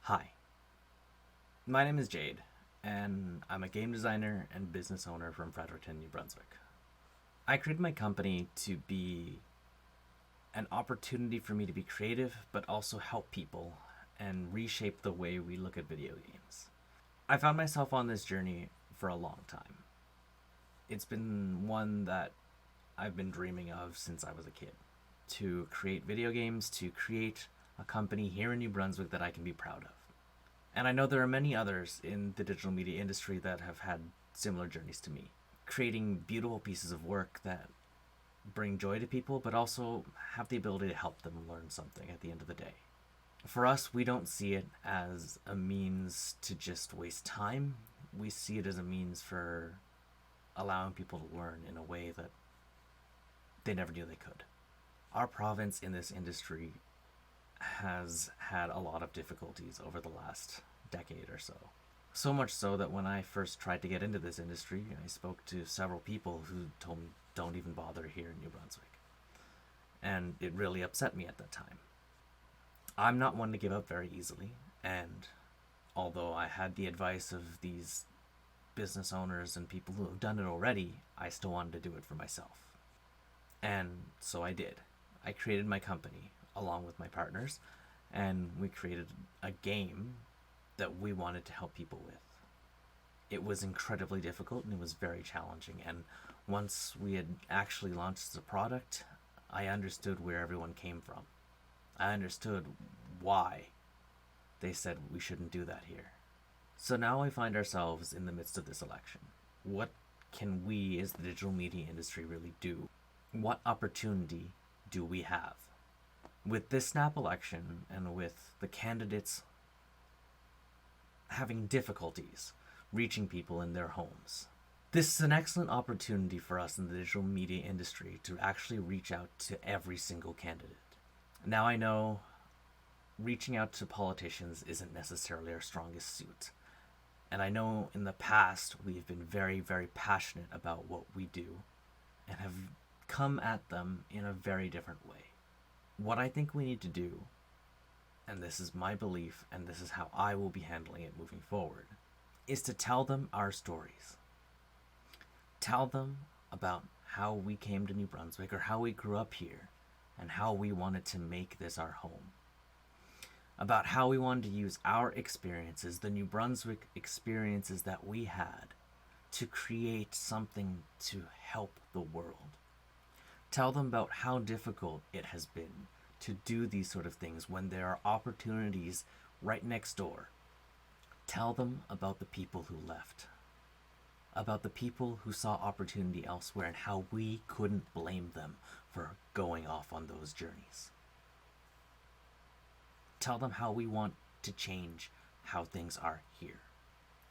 Hi, my name is Jade, and I'm a game designer and business owner from Fredericton, New Brunswick. I created my company to be an opportunity for me to be creative, but also help people and reshape the way we look at video games. I found myself on this journey for a long time. It's been one that I've been dreaming of since I was a kid. To create video games, to create a company here in New Brunswick that I can be proud of. And I know there are many others in the digital media industry that have had similar journeys to me, creating beautiful pieces of work that bring joy to people, but also have the ability to help them learn something at the end of the day. For us, we don't see it as a means to just waste time. We see it as a means for allowing people to learn in a way that they never knew they could. Our province in this industry has had a lot of difficulties over the last decade or so. So much so that when I first tried to get into this industry, I spoke to several people who told me don't even bother here in New Brunswick. And it really upset me at that time. I'm not one to give up very easily, and although I had the advice of these business owners and people who have done it already, I still wanted to do it for myself. And so I did. I created my company along with my partners, and we created a game that we wanted to help people with. It was incredibly difficult and it was very challenging, and once we had actually launched the product, I understood where everyone came from. I understood why they said we shouldn't do that here. So now we find ourselves in the midst of this election. What can we as the digital media industry really do? What opportunity do we have? With this snap election and with the candidates having difficulties reaching people in their homes, this is an excellent opportunity for us in the digital media industry to actually reach out to every single candidate. Now I know reaching out to politicians isn't necessarily our strongest suit. And I know in the past we've been very, very passionate about what we do and have come at them in a very different way. What I think we need to do, and this is my belief and this is how I will be handling it moving forward, is to tell them our stories. Tell them about how we came to New Brunswick or how we grew up here and how we wanted to make this our home. About how we wanted to use our experiences, the New Brunswick experiences that we had, to create something to help the world. Tell them about how difficult it has been to do these sort of things when there are opportunities right next door. Tell them about the people who left, about the people who saw opportunity elsewhere and how we couldn't blame them for going off on those journeys. Tell them how we want to change how things are here,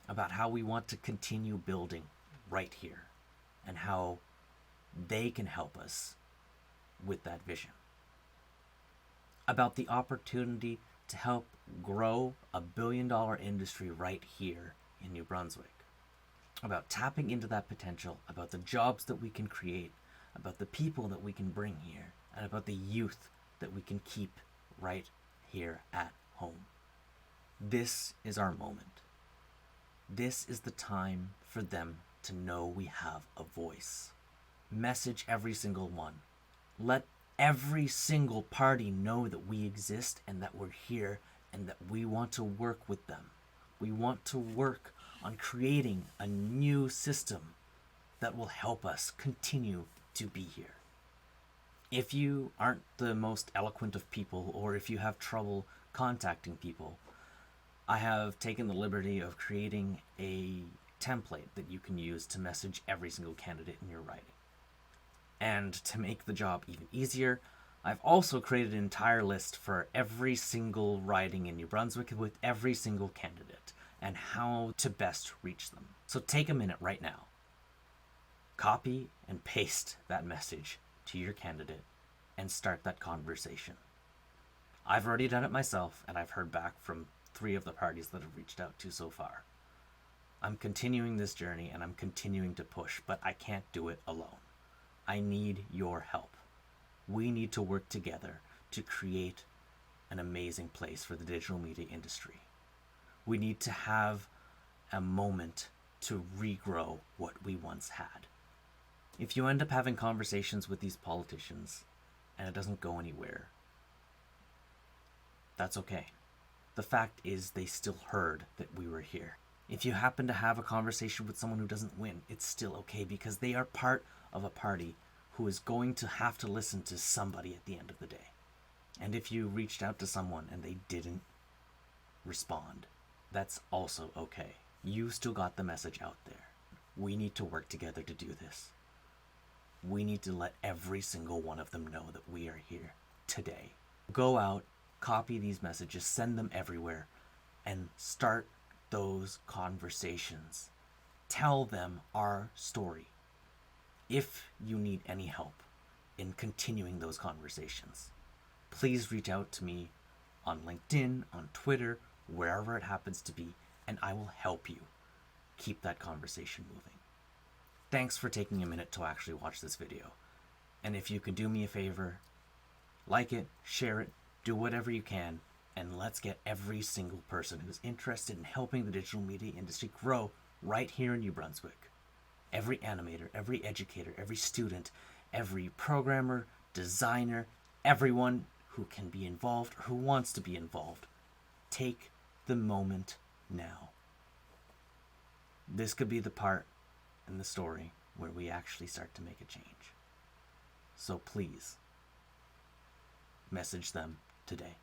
about how we want to continue building right here, and how they can help us with that vision. About the opportunity to help grow a billion-dollar industry right here in New Brunswick. About tapping into that potential, about the jobs that we can create, about the people that we can bring here, and about the youth that we can keep right here at home. This is our moment. This is the time for them to know we have a voice. Message every single one. Let every single party know that we exist and that we're here and that we want to work with them. We want to work on creating a new system that will help us continue to be here. If you aren't the most eloquent of people, or if you have trouble contacting people, I have taken the liberty of creating a template that you can use to message every single candidate in your writing. And to make the job even easier, I've also created an entire list for every single riding in New Brunswick with every single candidate and how to best reach them. So take a minute right now. Copy and paste that message to your candidate and start that conversation. I've already done it myself, and I've heard back from 3 of the parties that I've reached out to so far. I'm continuing this journey and I'm continuing to push, but I can't do it alone. I need your help. We need to work together to create an amazing place for the digital media industry. We need to have a moment to regrow what we once had. If you end up having conversations with these politicians and it doesn't go anywhere, that's okay. The fact is, they still heard that we were here. If you happen to have a conversation with someone who doesn't win, it's still okay, because they are part of a party who is going to have to listen to somebody at the end of the day. And if you reached out to someone and they didn't respond, that's also okay. You still got the message out there. We need to work together to do this. We need to let every single one of them know that we are here today. Go out, copy these messages, send them everywhere, and start those conversations. Tell them our story. If you need any help in continuing those conversations, please reach out to me on LinkedIn, on Twitter, wherever it happens to be, and I will help you keep that conversation moving. Thanks for taking a minute to actually watch this video. And if you can do me a favor, like it, share it, do whatever you can, and let's get every single person who's interested in helping the digital media industry grow right here in New Brunswick. Every animator, every educator, every student, every programmer, designer, everyone who can be involved or who wants to be involved. Take the moment now. This could be the part in the story where we actually start to make a change. So please, message them today.